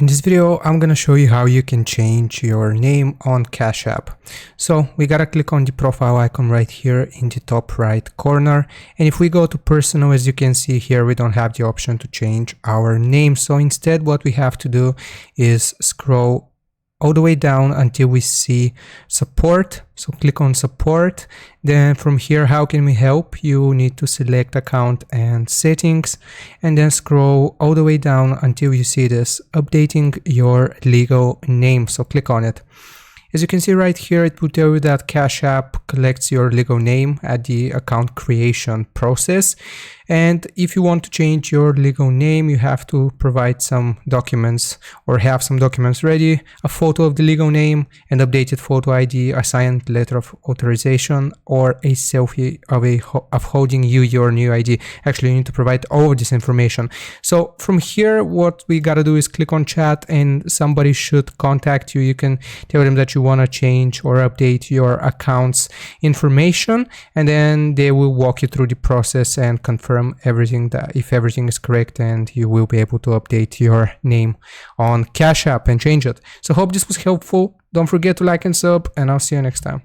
In this video, I'm going to show you how you can change your name on Cash App. So we got to click on the profile icon right here in the top right corner. And if we go to personal, as you can see here, we don't have the option to change our name. So instead, what we have to do is scroll all the way down until we see support. So click on support. Then from here, how can we help? You need to select account and settings, and then scroll all the way down until you see this updating your legal name. So click on it. As you can see right here, it will tell you that Cash App collects your legal name at the account creation process. And if you want to change your legal name, you have to provide some documents or have some documents ready, a photo of the legal name, an updated photo ID, a signed letter of authorization, or a selfie of holding your new ID. Actually, you need to provide all of this information. So from here, what we got to do is click on chat and somebody should contact you. You can tell them that you want to change or update your account's information, and then they will walk you through the process and confirm everything, that if everything is correct, and you will be able to update your name on Cash App and change it. So hope this was helpful. Don't forget to like and sub, and I'll see you next time.